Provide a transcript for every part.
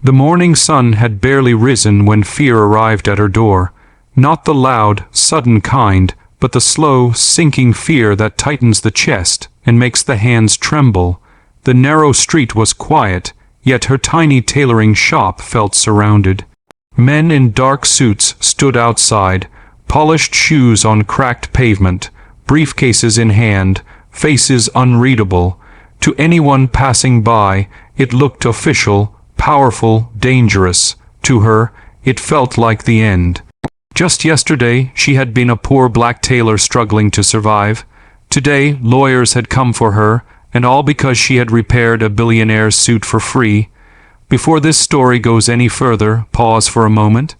The morning sun had barely risen when fear arrived at her door. Not the loud, sudden kind, but the slow, sinking fear that tightens the chest and makes the hands tremble. The narrow street was quiet, yet her tiny tailoring shop felt surrounded. Men in dark suits stood outside, polished shoes on cracked pavement, briefcases in hand, faces unreadable. To anyone passing by, it looked official, powerful, dangerous. To her, it felt like the end. Just yesterday, she had been a poor black tailor struggling to survive. Today, lawyers had come for her, and all because she had repaired a billionaire's suit for free. Before this story goes any further, pause for a moment.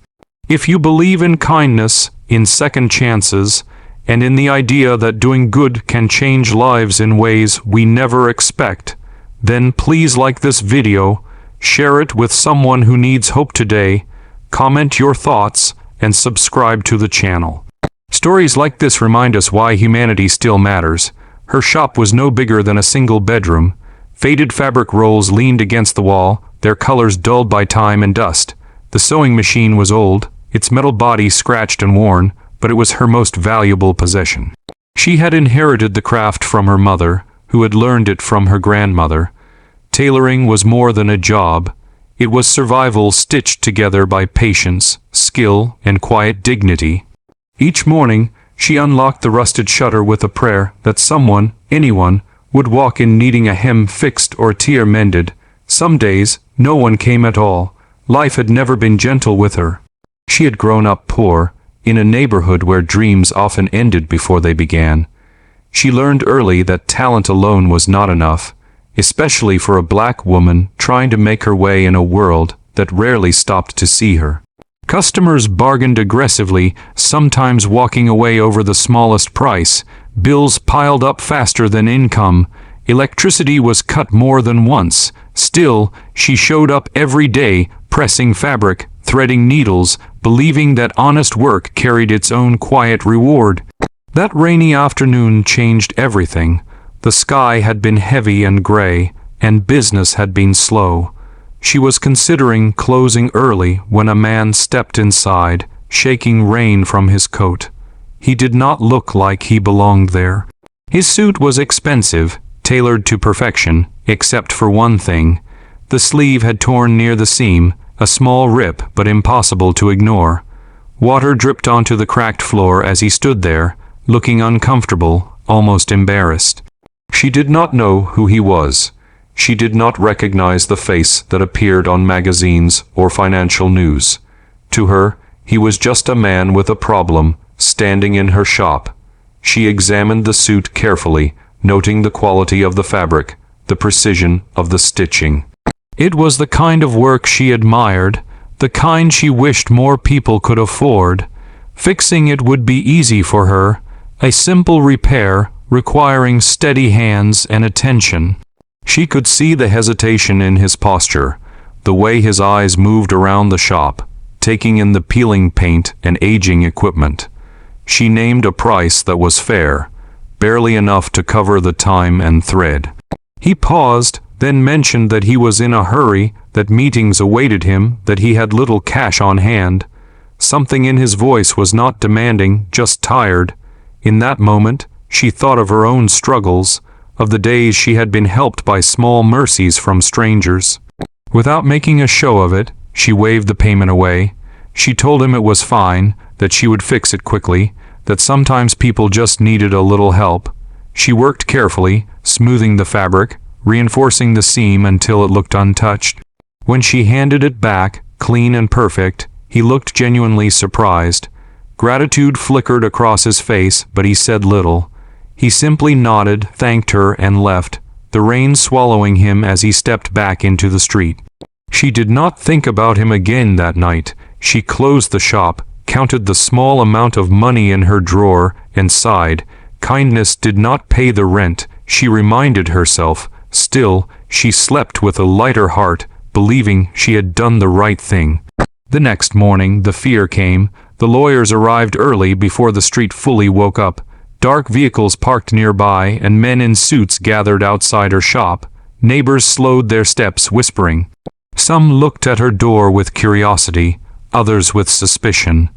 If you believe in kindness, in second chances, and in the idea that doing good can change lives in ways we never expect, then please like this video, share it with someone who needs hope today, comment your thoughts, and subscribe to the channel. Stories like this remind us why humanity still matters. Her shop was no bigger than a single bedroom. Faded fabric rolls leaned against the wall, their colors dulled by time and dust. The sewing machine was old, its metal body scratched and worn, but it was her most valuable possession. She had inherited the craft from her mother, who had learned it from her grandmother. Tailoring was more than a job. It was survival stitched together by patience, skill, and quiet dignity. Each morning, she unlocked the rusted shutter with a prayer that someone, anyone, would walk in needing a hem fixed or a tear mended. Some days, no one came at all. Life had never been gentle with her. She had grown up poor, in a neighborhood where dreams often ended before they began. She learned early that talent alone was not enough, especially for a black woman trying to make her way in a world that rarely stopped to see her. Customers bargained aggressively, sometimes walking away over the smallest price. Bills piled up faster than income. Electricity was cut more than once. Still, she showed up every day, pressing fabric, threading needles, believing that honest work carried its own quiet reward. That rainy afternoon changed everything. The sky had been heavy and gray, and business had been slow. She was considering closing early when a man stepped inside, shaking rain from his coat. He did not look like he belonged there. His suit was expensive, tailored to perfection, except for one thing. The sleeve had torn near the seam, a small rip but impossible to ignore. Water dripped onto the cracked floor as he stood there, looking uncomfortable, almost embarrassed. She did not know who he was. She did not recognize the face that appeared on magazines or financial news. To her, he was just a man with a problem, standing in her shop. She examined the suit carefully, noting the quality of the fabric, the precision of the stitching. It was the kind of work she admired, the kind she wished more people could afford. Fixing it would be easy for her, a simple repair requiring steady hands and attention. She could see the hesitation in his posture, the way his eyes moved around the shop, taking in the peeling paint and aging equipment. She named a price that was fair, barely enough to cover the time and thread. He paused, then mentioned that he was in a hurry, that meetings awaited him, that he had little cash on hand. Something in his voice was not demanding, just tired. In that moment, she thought of her own struggles, of the days she had been helped by small mercies from strangers. Without making a show of it, she waved the payment away. She told him it was fine, that she would fix it quickly, that sometimes people just needed a little help. She worked carefully, smoothing the fabric, reinforcing the seam until it looked untouched. When she handed it back, clean and perfect, he looked genuinely surprised. Gratitude flickered across his face, but he said little. He simply nodded, thanked her, and left, the rain swallowing him as he stepped back into the street. She did not think about him again that night. She closed the shop, counted the small amount of money in her drawer, and sighed. Kindness did not pay the rent, she reminded herself. Still, she slept with a lighter heart, believing she had done the right thing. The next morning, the fear came. The lawyers arrived early before the street fully woke up. Dark vehicles parked nearby, and men in suits gathered outside her shop. Neighbors slowed their steps, whispering. Some looked at her door with curiosity, others with suspicion.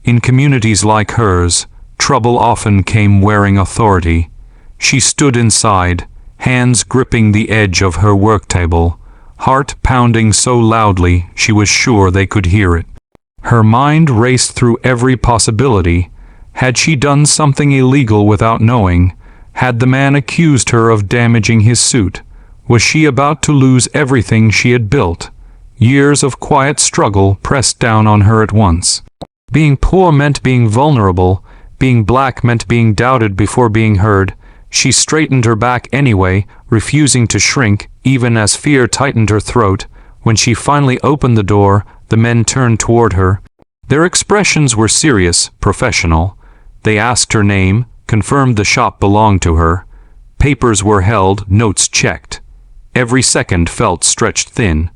In communities like hers, trouble often came wearing authority. She stood inside, hands gripping the edge of her work table, heart pounding so loudly she was sure they could hear it. Her mind raced through every possibility. Had she done something illegal without knowing? Had the man accused her of damaging his suit? Was she about to lose everything she had built? Years of quiet struggle pressed down on her at once. Being poor meant being vulnerable. Being black meant being doubted before being heard. She straightened her back anyway, refusing to shrink, even as fear tightened her throat. When she finally opened the door, the men turned toward her. Their expressions were serious, professional. They asked her name, confirmed the shop belonged to her. Papers were held, notes checked. Every second felt stretched thin.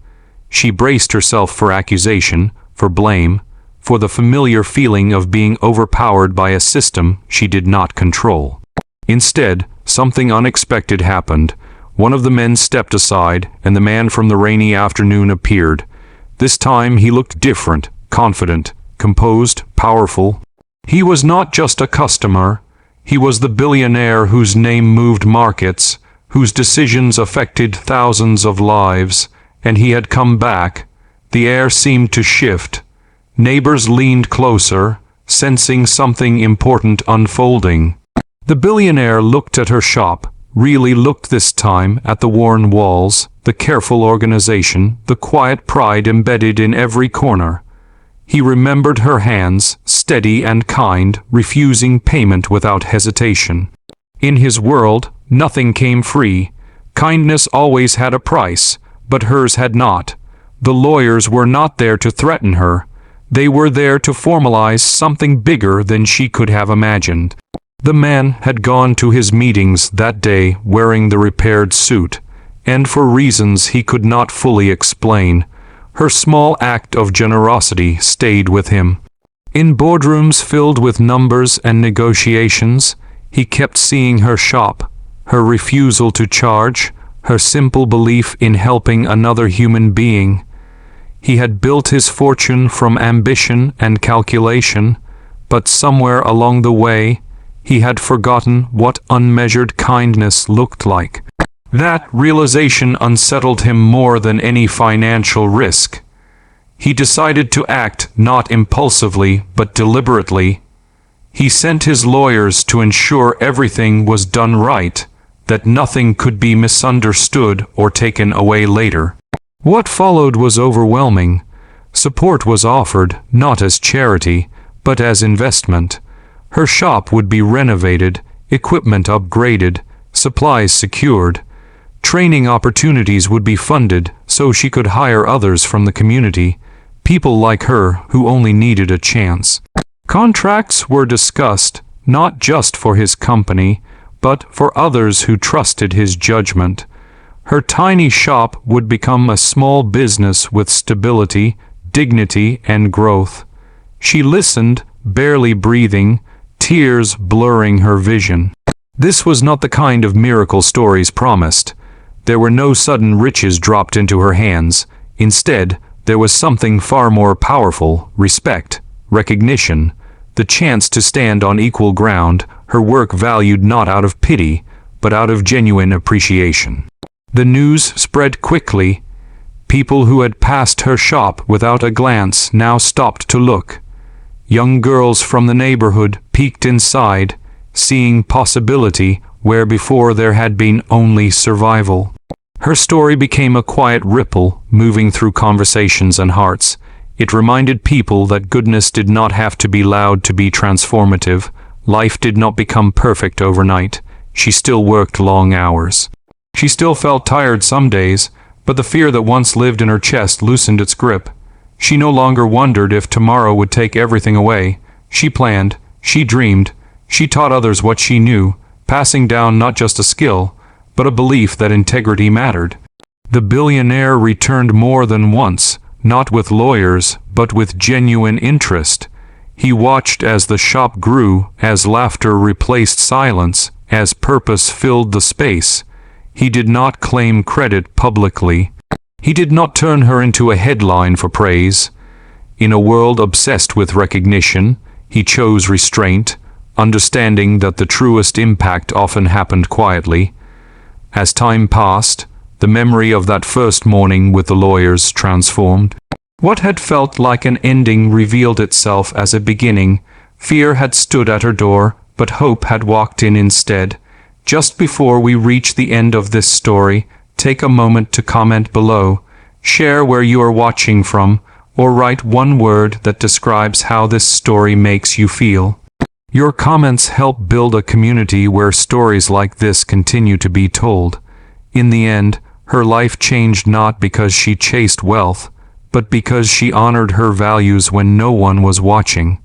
She braced herself for accusation, for blame, for the familiar feeling of being overpowered by a system she did not control. Instead, something unexpected happened. One of the men stepped aside, and the man from the rainy afternoon appeared. This time he looked different, confident, composed, powerful. He was not just a customer. He was the billionaire whose name moved markets, whose decisions affected thousands of lives, and he had come back. The air seemed to shift. Neighbors leaned closer, sensing something important unfolding. The billionaire looked at her shop, really looked this time at the worn walls, the careful organization, the quiet pride embedded in every corner. He remembered her hands, steady and kind, refusing payment without hesitation. In his world, nothing came free. Kindness always had a price, but hers had not. The lawyers were not there to threaten her. They were there to formalize something bigger than she could have imagined. The man had gone to his meetings that day wearing the repaired suit, and for reasons he could not fully explain. Her small act of generosity stayed with him. In boardrooms filled with numbers and negotiations, he kept seeing her shop, her refusal to charge, her simple belief in helping another human being. He had built his fortune from ambition and calculation, but somewhere along the way, he had forgotten what unmeasured kindness looked like. That realization unsettled him more than any financial risk. He decided to act not impulsively but deliberately. He sent his lawyers to ensure everything was done right, that nothing could be misunderstood or taken away later. What followed was overwhelming. Support was offered, not as charity, but as investment. Her shop would be renovated, equipment upgraded, supplies secured. Training opportunities would be funded so she could hire others from the community, people like her who only needed a chance. Contracts were discussed, not just for his company, but for others who trusted his judgment. Her tiny shop would become a small business with stability, dignity, and growth. She listened, barely breathing, tears blurring her vision. This was not the kind of miracle stories promised. There were no sudden riches dropped into her hands. Instead, there was something far more powerful: respect, recognition, the chance to stand on equal ground, her work valued not out of pity, but out of genuine appreciation. The news spread quickly. People who had passed her shop without a glance now stopped to look. Young girls from the neighborhood peeked inside, seeing possibility where before there had been only survival. Her story became a quiet ripple, moving through conversations and hearts. It reminded people that goodness did not have to be loud to be transformative. Life did not become perfect overnight. She still worked long hours. She still felt tired some days, but the fear that once lived in her chest loosened its grip. She no longer wondered if tomorrow would take everything away. She planned, she dreamed, she taught others what she knew, passing down not just a skill, but a belief that integrity mattered. The billionaire returned more than once, not with lawyers, but with genuine interest. He watched as the shop grew, as laughter replaced silence, as purpose filled the space. He did not claim credit publicly. He did not turn her into a headline for praise. In a world obsessed with recognition, he chose restraint, understanding that the truest impact often happened quietly. As time passed, the memory of that first morning with the lawyers transformed. What had felt like an ending revealed itself as a beginning. Fear had stood at her door, but hope had walked in instead. Just before we reach the end of this story, take a moment to comment below, share where you are watching from, or write one word that describes how this story makes you feel. Your comments help build a community where stories like this continue to be told. In the end, her life changed not because she chased wealth, but because she honored her values when no one was watching.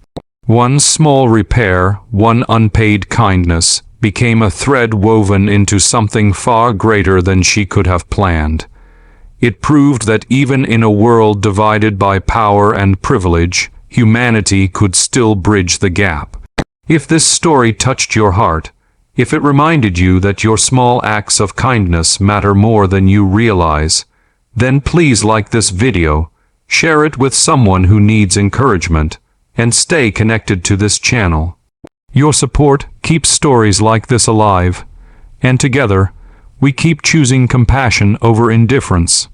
One small repair, one unpaid kindness, became a thread woven into something far greater than she could have planned. It proved that even in a world divided by power and privilege, humanity could still bridge the gap. If this story touched your heart, if it reminded you that your small acts of kindness matter more than you realize, then please like this video, share it with someone who needs encouragement, and stay connected to this channel. Your support keeps stories like this alive, and together, we keep choosing compassion over indifference.